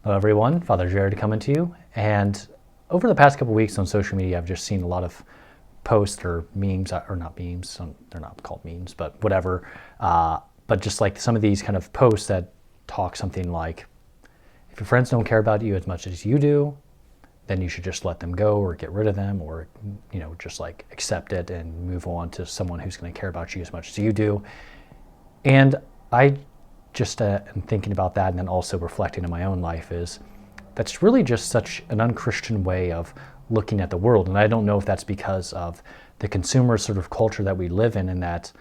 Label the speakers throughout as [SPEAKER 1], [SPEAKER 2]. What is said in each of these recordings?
[SPEAKER 1] Hello everyone, Father Jared coming to you. And over the past couple weeks on social media, I've just seen a lot of posts or memes, or not memes, they're not called memes, but whatever. But just like some of these kind of posts that talk something like, if your friends don't care about you as much as you do, then you should just let them go or get rid of them, or just like accept it and move on to someone who's going to care about you as much as you do. And I just am thinking about that, and then also reflecting on my own life, is that's really just such an unchristian way of looking at the world. And I don't know if that's because of the consumer sort of culture that we live in, and that,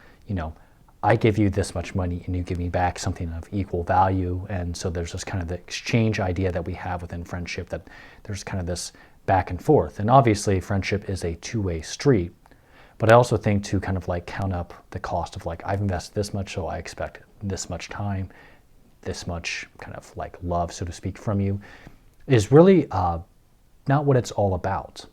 [SPEAKER 1] I give you this much money and you give me back something of equal value. And so there's this kind of the exchange idea that we have within friendship, that there's kind of this back and forth. And obviously friendship is a two-way street. But I also think to kind of like count up the cost of like, I've invested this much, so I expect this much time, this much kind of like love, so to speak, from you, is really not what it's all about.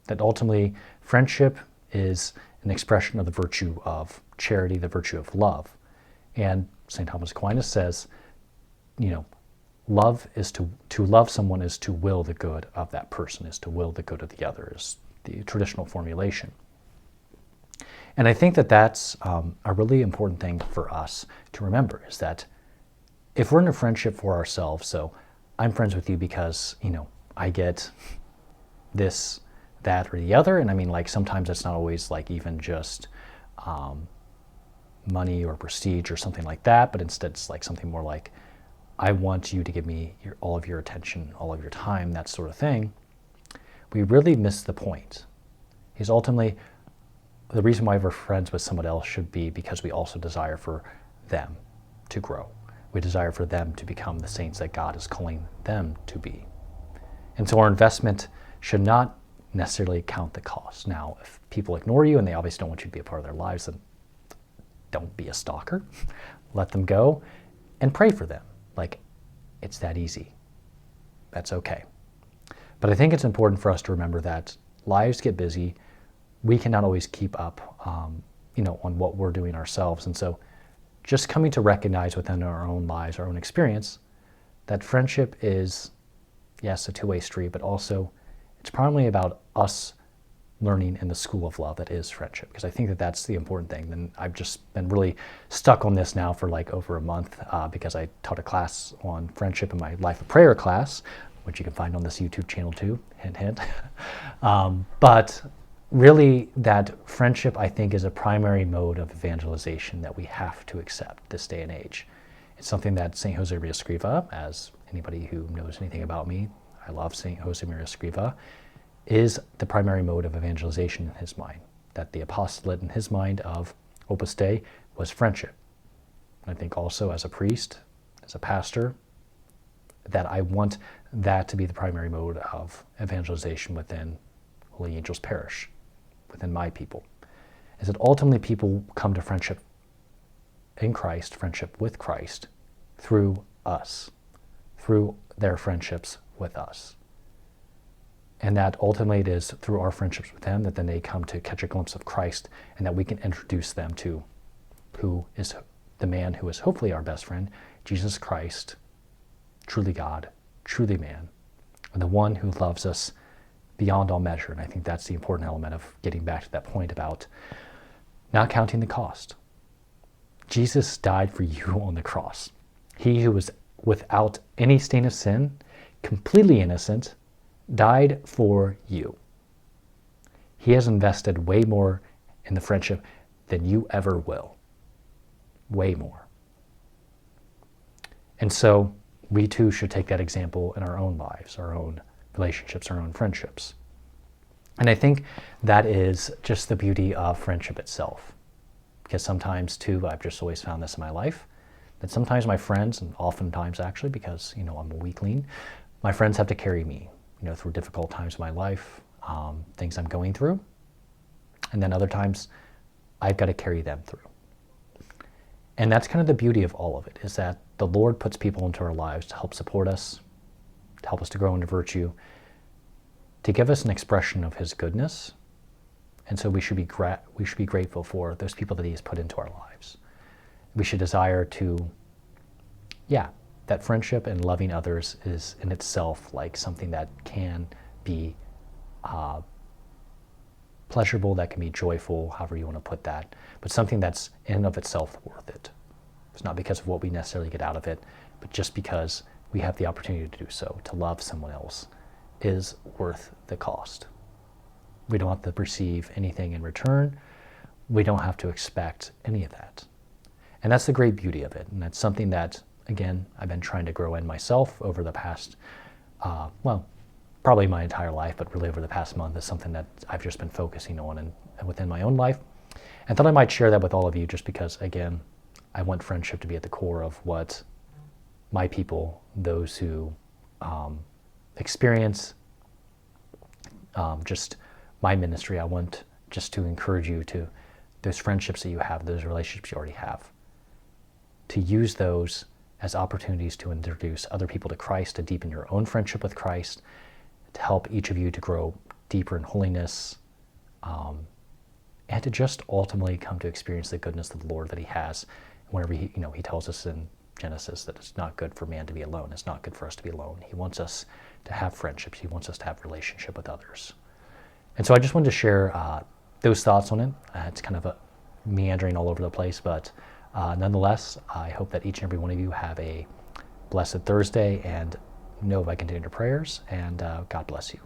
[SPEAKER 1] That ultimately friendship is an expression of the virtue of charity, the virtue of love. And St. Thomas Aquinas says, love is to love someone is to will the good of that person, is to will the good of the other, is the traditional formulation. And I think that that's a really important thing for us to remember, is that if we're in a friendship for ourselves, so I'm friends with you because, I get this, that, or the other. And I mean, like, sometimes it's not always like even just money or prestige or something like that, but instead it's like something more like, I want you to give me all of your attention, all of your time, that sort of thing. We really miss the point. Because ultimately, the reason why we're friends with someone else should be because we also desire for them to grow. We desire for them to become the saints that God is calling them to be. And so our investment should not necessarily count the cost. Now, if people ignore you and they obviously don't want you to be a part of their lives, then don't be a stalker. Let them go and pray for them. Like, it's that easy. That's okay. But I think it's important for us to remember that lives get busy. We cannot always keep up, on what we're doing ourselves. And so just coming to recognize within our own lives, our own experience, that friendship is, yes, a two-way street, but also it's primarily about us learning in the school of love that is friendship. Because I think that that's the important thing. And I've just been really stuck on this now for like over a month because I taught a class on friendship in my Life of Prayer class, which you can find on this YouTube channel too, hint, hint. But really, that friendship, I think, is a primary mode of evangelization that we have to accept this day and age. It's something that St. Josemaria Escriva, as anybody who knows anything about me, I love St. Josemaria Escriva, is the primary mode of evangelization in his mind. That the apostolate in his mind of Opus Dei was friendship. I think also as a priest, as a pastor, that I want that to be the primary mode of evangelization within Holy Angels Parish, within my people, is that ultimately people come to friendship in Christ, friendship with Christ, through us, through their friendships with us. And that ultimately it is through our friendships with them that then they come to catch a glimpse of Christ, and that we can introduce them to who is the man who is hopefully our best friend, Jesus Christ, truly God, truly man, and the one who loves us beyond all measure. And I think that's the important element of getting back to that point about not counting the cost. Jesus died for you on the cross. He who was without any stain of sin, completely innocent, died for you. He has invested way more in the friendship than you ever will. Way more. And so we too should take that example in our own lives, our own relationships, our own friendships. And I think that is just the beauty of friendship itself. Because sometimes too, I've just always found this in my life, that sometimes my friends, and oftentimes actually because, I'm a weakling, my friends have to carry me, through difficult times in my life, things I'm going through. And then other times I've got to carry them through. And that's kind of the beauty of all of it, is that the Lord puts people into our lives to help support us, to help us to grow into virtue, to give us an expression of his goodness. And so we should be grateful for those people that he has put into our lives. We should desire to, that friendship and loving others is in itself like something that can be pleasurable, that can be joyful, however you want to put that, but something that's in and of itself worth it. It's not because of what we necessarily get out of it, but just because we have the opportunity to do so, to love someone else, is worth the cost. We don't have to receive anything in return. We don't have to expect any of that. And that's the great beauty of it. And that's something that, again, I've been trying to grow in myself over the past, probably my entire life, but really over the past month is something that I've just been focusing on and within my own life. And thought I might share that with all of you just because, again, I want friendship to be at the core of what my people, those who experience just my ministry, I want just to encourage you to, those friendships that you have, those relationships you already have, to use those as opportunities to introduce other people to Christ, to deepen your own friendship with Christ, to help each of you to grow deeper in holiness, and to just ultimately come to experience the goodness of the Lord that He has. Whenever He tells us in Genesis that it's not good for man to be alone. It's not good for us to be alone. He wants us to have friendships. He wants us to have relationship with others. And so I just wanted to share those thoughts on it. It's kind of a meandering all over the place, but nonetheless, I hope that each and every one of you have a blessed Thursday, and know if I continue your prayers, and God bless you.